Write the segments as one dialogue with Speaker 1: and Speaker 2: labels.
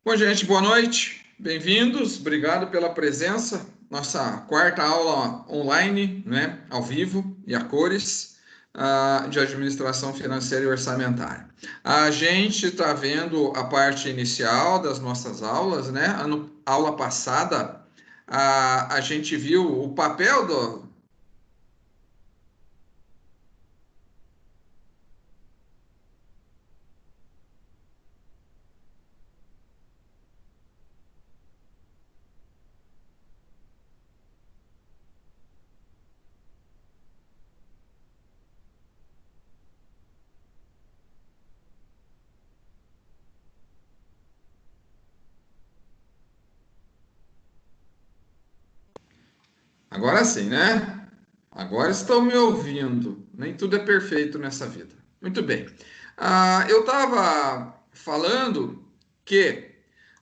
Speaker 1: Bom, gente, boa noite, bem-vindos, obrigado pela presença. Nossa quarta aula online, né, ao vivo e a cores, de administração financeira e orçamentária. A gente está vendo a parte inicial das nossas aulas, né? Aula passada, a gente viu o papel do. Agora sim, né? Agora estão me ouvindo. Nem tudo é perfeito nessa vida. Muito bem. Eu estava falando que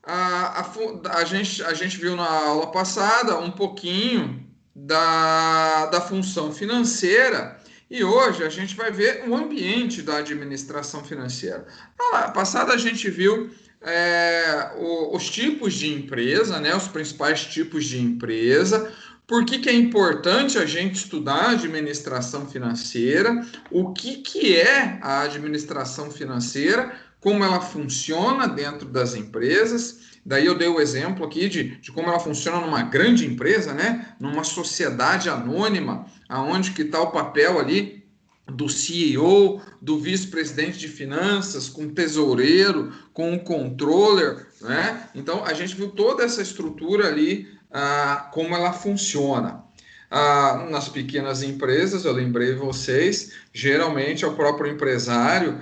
Speaker 1: a gente viu na aula passada um pouquinho da função financeira e hoje a gente vai ver o ambiente da administração financeira. Na aula passada a gente viu os tipos de empresa, né, os principais tipos de empresa. Por que é importante a gente estudar a administração financeira? O que é a administração financeira? Como ela funciona dentro das empresas? Daí eu dei o exemplo aqui de como ela funciona numa grande empresa, né? Numa sociedade anônima, aonde que está o papel ali do CEO, do vice-presidente de finanças, com o tesoureiro, com o controller, né? Então a gente viu toda essa estrutura ali, como ela funciona. Nas pequenas empresas, eu lembrei vocês, geralmente é o próprio empresário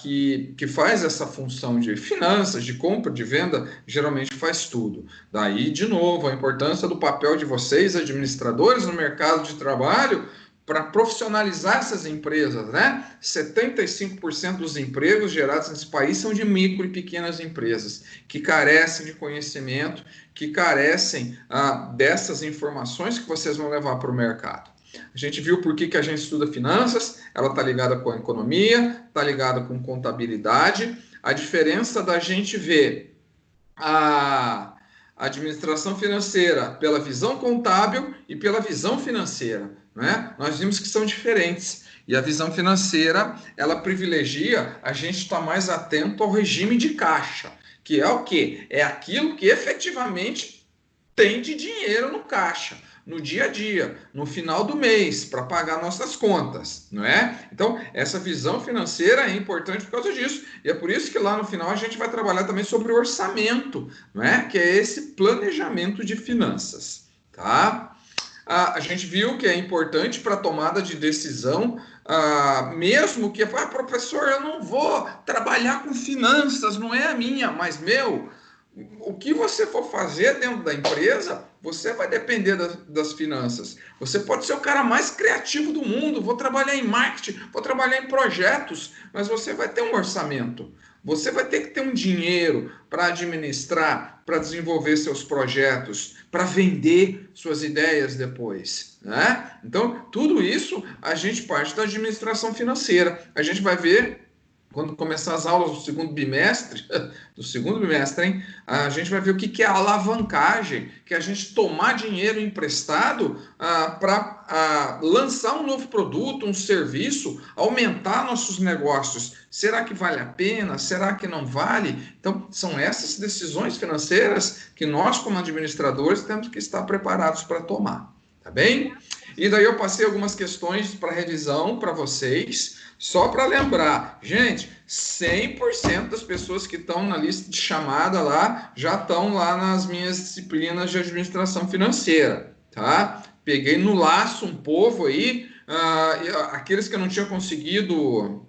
Speaker 1: que faz essa função de finanças, de compra, de venda, geralmente faz tudo. Daí, de novo, a importância do papel de vocês, administradores no mercado de trabalho, para profissionalizar essas empresas, né? 75% dos empregos gerados nesse país são de micro e pequenas empresas, que carecem de conhecimento, que carecem dessas informações que vocês vão levar para o mercado. A gente viu por que a gente estuda finanças, ela está ligada com a economia, está ligada com contabilidade. A diferença da gente ver a administração financeira pela visão contábil e pela visão financeira, né? Nós vimos que são diferentes. E a visão financeira, ela privilegia a gente estar mais atento ao regime de caixa, que é o quê? É aquilo que efetivamente tem de dinheiro no caixa, no dia a dia, no final do mês, para pagar nossas contas, não é? Então, essa visão financeira é importante por causa disso. E é por isso que lá no final a gente vai trabalhar também sobre o orçamento, não é? Que é esse planejamento de finanças, tá? A gente viu que é importante para a tomada de decisão, mesmo que, professor, eu não vou trabalhar com finanças, não é a minha, mas, o que você for fazer dentro da empresa, você vai depender das finanças. Você pode ser o cara mais criativo do mundo, vou trabalhar em marketing, vou trabalhar em projetos, mas você vai ter um orçamento. Você vai ter que ter um dinheiro para administrar, para desenvolver seus projetos, para vender suas ideias depois, né? Então, tudo isso a gente parte da administração financeira. A gente vai ver quando começar as aulas do segundo bimestre, hein? A gente vai ver o que é a alavancagem, que é a gente tomar dinheiro emprestado para lançar um novo produto, um serviço, aumentar nossos negócios. Será que vale a pena? Será que não vale? Então, são essas decisões financeiras que nós, como administradores, temos que estar preparados para tomar, tá bem? E daí eu passei algumas questões para revisão para vocês, só para lembrar, gente, 100% das pessoas que estão na lista de chamada lá já estão lá nas minhas disciplinas de administração financeira, tá? Peguei no laço um povo aí, aqueles que eu não tinha conseguido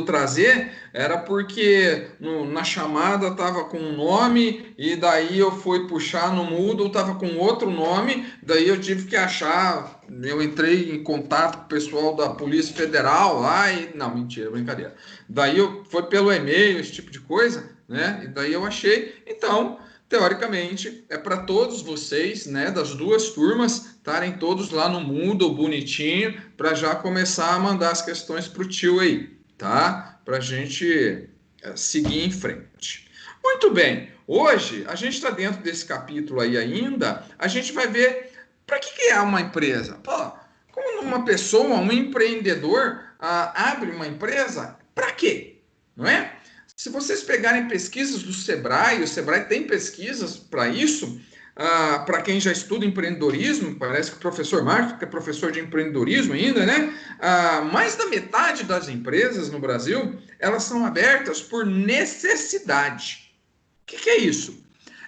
Speaker 1: trazer, era porque na chamada estava com um nome, e daí eu fui puxar no Moodle, estava com outro nome, daí eu tive que achar, eu entrei em contato com o pessoal da Polícia Federal lá, e não, mentira, brincadeira. Daí foi pelo e-mail, esse tipo de coisa, né? E daí eu achei, então, teoricamente, é para todos vocês, né, das duas turmas, estarem todos lá no Moodle bonitinho, para já começar a mandar as questões para o tio aí, tá? Para a gente seguir em frente. Muito bem. Hoje, a gente está dentro desse capítulo aí ainda, a gente vai ver para que é uma empresa. Pô, como uma pessoa, um empreendedor, abre uma empresa, para quê? Não é? Se vocês pegarem pesquisas do Sebrae, o Sebrae tem pesquisas para isso, para quem já estuda empreendedorismo, parece que o professor Marcos, que é professor de empreendedorismo ainda, né? Mais da metade das empresas no Brasil, elas são abertas por necessidade. O que é isso?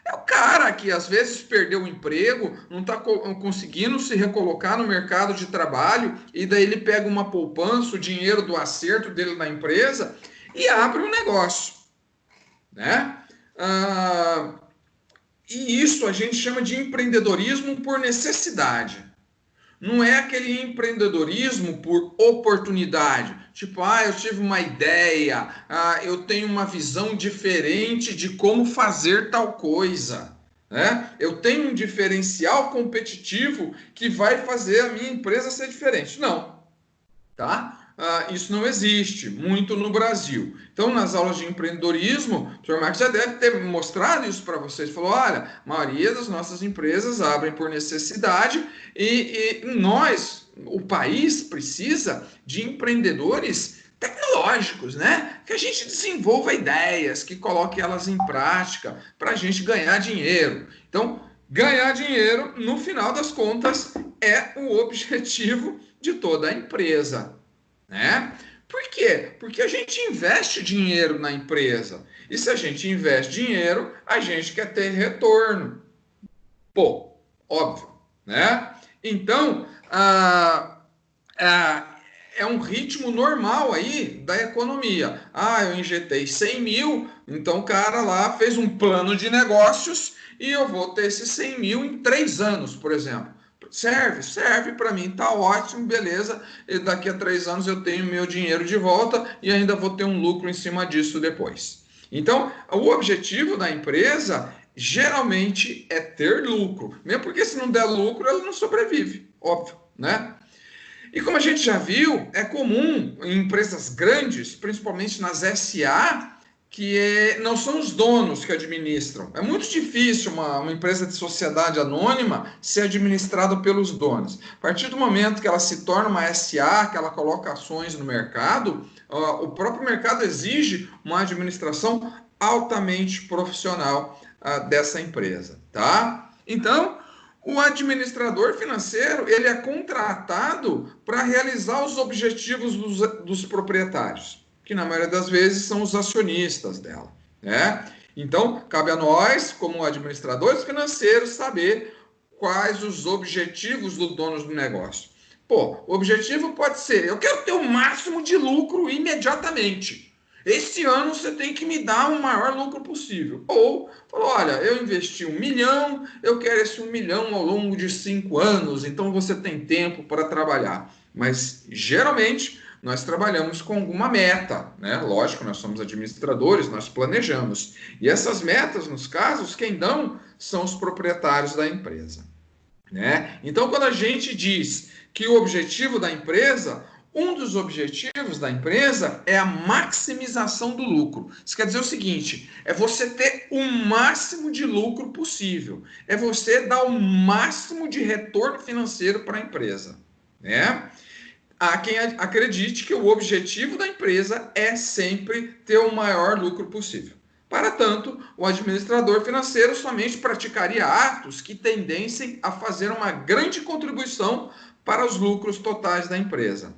Speaker 1: É o cara que às vezes perdeu o emprego, não está conseguindo se recolocar no mercado de trabalho, e daí ele pega uma poupança, o dinheiro do acerto dele na empresa e abre um negócio, né? E isso a gente chama de empreendedorismo por necessidade. Não é aquele empreendedorismo por oportunidade. Tipo, eu tive uma ideia, eu tenho uma visão diferente de como fazer tal coisa. Né? Eu tenho um diferencial competitivo que vai fazer a minha empresa ser diferente. Não, tá? Isso não existe muito no Brasil. Então, nas aulas de empreendedorismo, o senhor Marcos já deve ter mostrado isso para vocês. Falou, olha, a maioria das nossas empresas abrem por necessidade e nós, o país, precisa de empreendedores tecnológicos, né? Que a gente desenvolva ideias, que coloque elas em prática para a gente ganhar dinheiro. Então, ganhar dinheiro, no final das contas, é o objetivo de toda a empresa, né? Por quê? Porque a gente investe dinheiro na empresa. E se a gente investe dinheiro, a gente quer ter retorno. Pô, óbvio, né? Então, é um ritmo normal aí da economia. Eu injetei 100 mil, então o cara lá fez um plano de negócios e eu vou ter esses 100 mil em 3 anos, por exemplo. Serve para mim, tá ótimo, beleza. E daqui a 3 anos eu tenho meu dinheiro de volta e ainda vou ter um lucro em cima disso depois. Então, o objetivo da empresa geralmente é ter lucro, mesmo porque se não der lucro, ela não sobrevive, óbvio, né? E como a gente já viu, é comum em empresas grandes, principalmente nas SA, que não são os donos que administram. É muito difícil uma empresa de sociedade anônima ser administrada pelos donos. A partir do momento que ela se torna uma SA, que ela coloca ações no mercado, o próprio mercado exige uma administração altamente profissional dessa empresa, tá? Então, o administrador financeiro, ele é contratado para realizar os objetivos dos proprietários, que na maioria das vezes são os acionistas dela, né? Então, cabe a nós, como administradores financeiros, saber quais os objetivos do dono do negócio. Pô, o objetivo pode ser, eu quero ter o máximo de lucro imediatamente. Esse ano você tem que me dar o maior lucro possível. Ou, falou, olha, eu investi 1 milhão, eu quero esse 1 milhão ao longo de 5 anos, então você tem tempo para trabalhar. Mas, geralmente, nós trabalhamos com alguma meta, né? Lógico, nós somos administradores, nós planejamos. E essas metas, nos casos, quem dão são os proprietários da empresa, né? Então, quando a gente diz que o objetivo da empresa, um dos objetivos da empresa é a maximização do lucro. Isso quer dizer o seguinte, é você ter o máximo de lucro possível, é você dar o máximo de retorno financeiro para a empresa, né? Há quem acredite que o objetivo da empresa é sempre ter o maior lucro possível. Para tanto, o administrador financeiro somente praticaria atos que tendessem a fazer uma grande contribuição para os lucros totais da empresa.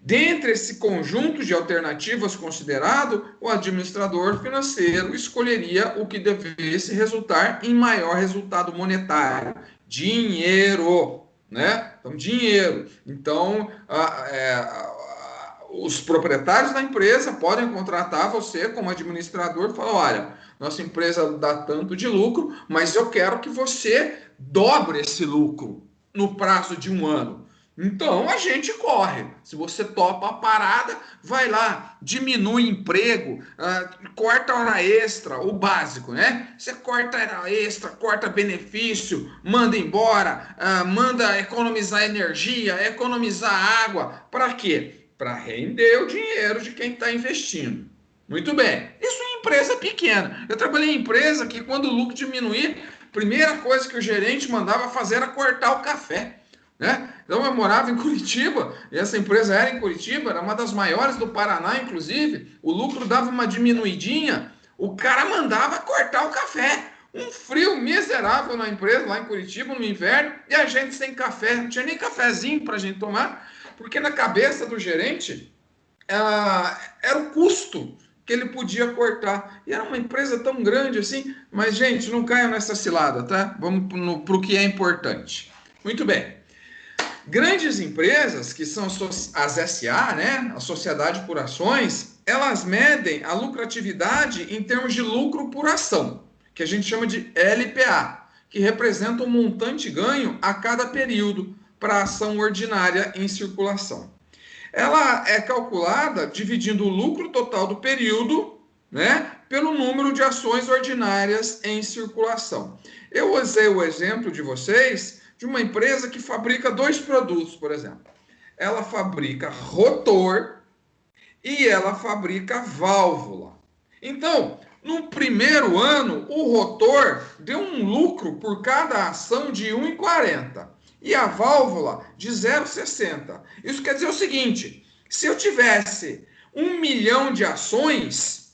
Speaker 1: Dentre esse conjunto de alternativas considerado, o administrador financeiro escolheria o que devesse resultar em maior resultado monetário. Dinheiro, né? Então, dinheiro. Então, os proprietários da empresa podem contratar você como administrador e falar, olha, nossa empresa dá tanto de lucro, mas eu quero que você dobre esse lucro no prazo de 1 ano. Então a gente corre. Se você topa a parada, vai lá, diminui emprego, corta hora extra, o básico, né? Você corta hora extra, corta benefício, manda embora, manda economizar energia, economizar água. Para quê? Para render o dinheiro de quem está investindo. Muito bem. Isso em empresa pequena. Eu trabalhei em empresa que quando o lucro diminuía, a primeira coisa que o gerente mandava fazer era cortar o café, né? Então eu morava em Curitiba, e essa empresa era em Curitiba, era uma das maiores do Paraná, inclusive, o lucro dava uma diminuidinha, o cara mandava cortar o café. Um frio miserável na empresa, lá em Curitiba, no inverno, e a gente sem café, não tinha nem cafezinho para a gente tomar, porque na cabeça do gerente era o custo que ele podia cortar. E era uma empresa tão grande assim, mas, gente, não caia nessa cilada, tá? Vamos para o que é importante. Muito bem. Grandes empresas, que são as SA, né, a Sociedade por Ações, elas medem a lucratividade em termos de lucro por ação, que a gente chama de LPA, que representa um montante ganho a cada período para a ação ordinária em circulação. Ela é calculada dividindo o lucro total do período, né, pelo número de ações ordinárias em circulação. Eu usei o exemplo de vocês de uma empresa que fabrica 2 produtos, por exemplo. Ela fabrica rotor e ela fabrica válvula. Então, no primeiro ano, o rotor deu um lucro por cada ação de 1,40 e a válvula de 0,60. Isso quer dizer o seguinte, se eu tivesse 1 milhão de ações,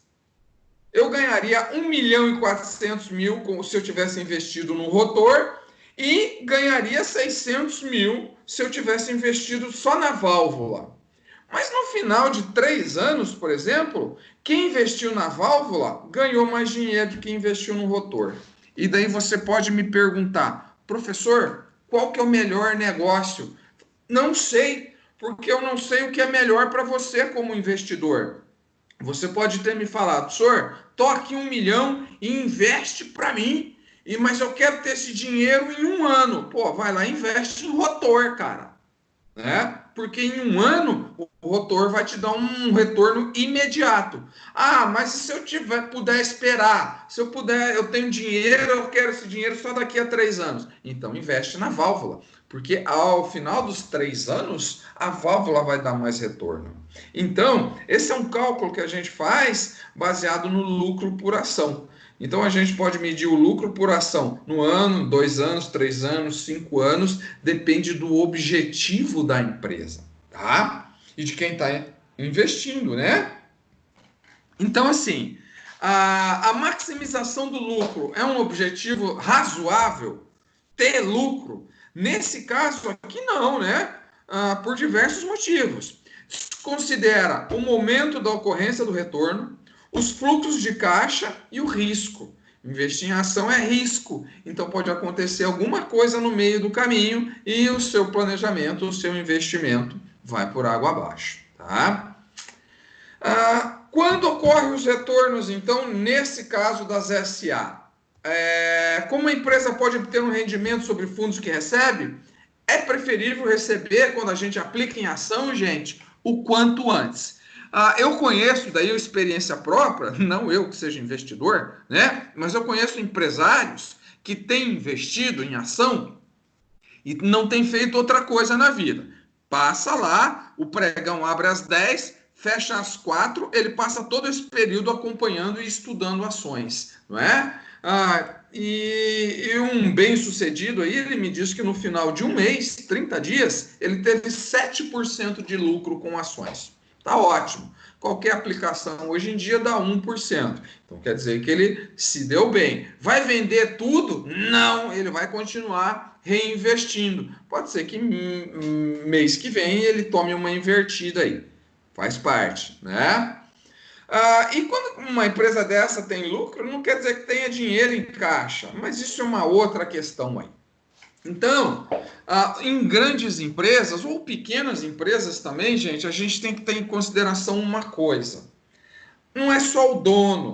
Speaker 1: eu ganharia 1.400.000 se eu tivesse investido no rotor e ganharia 600.000 se eu tivesse investido só na válvula. Mas no final de 3 anos, por exemplo, quem investiu na válvula ganhou mais dinheiro do que investiu no rotor. E daí você pode me perguntar, professor, qual que é o melhor negócio? Não sei, porque eu não sei o que é melhor para você como investidor. Você pode ter me falado, senhor, toque 1 milhão e investe para mim, mas eu quero ter esse dinheiro em 1 ano. Pô, vai lá e investe em rotor, cara. Né? Porque em 1 ano o rotor vai te dar um retorno imediato. Ah, mas se eu puder esperar, se eu puder, eu tenho dinheiro, eu quero esse dinheiro só daqui a 3 anos. Então investe na válvula, porque ao final dos 3 anos a válvula vai dar mais retorno. Então esse é um cálculo que a gente faz baseado no lucro por ação. Então a gente pode medir o lucro por ação no ano, 2 anos, 3 anos, 5 anos, depende do objetivo da empresa, tá? E de quem está investindo, né? Então, assim, a maximização do lucro é um objetivo razoável? Ter lucro? Nesse caso aqui não, né? Por diversos motivos. Considera o momento da ocorrência do retorno, os fluxos de caixa e o risco. Investir em ação é risco, então pode acontecer alguma coisa no meio do caminho e o seu planejamento, o seu investimento vai por água abaixo, tá? Quando ocorrem os retornos, então, nesse caso das SA? Como a empresa pode obter um rendimento sobre fundos que recebe? É preferível receber, quando a gente aplica em ação, gente, o quanto antes. Eu conheço, daí a experiência própria, não eu que seja investidor, né? Mas eu conheço empresários que têm investido em ação e não têm feito outra coisa na vida. Passa lá, o pregão abre às 10, fecha às 4, ele passa todo esse período acompanhando e estudando ações, não é? E um bem-sucedido aí, ele me disse que no final de 1 mês, 30 dias, ele teve 7% de lucro com ações. Tá ótimo. Qualquer aplicação hoje em dia dá 1%. Então quer dizer que ele se deu bem. Vai vender tudo? Não, ele vai continuar reinvestindo. Pode ser que mês que vem ele tome uma invertida aí. Faz parte, né? E quando uma empresa dessa tem lucro, não quer dizer que tenha dinheiro em caixa, mas isso é uma outra questão aí. Então, em grandes empresas ou pequenas empresas também, gente, a gente tem que ter em consideração uma coisa. Não é só o dono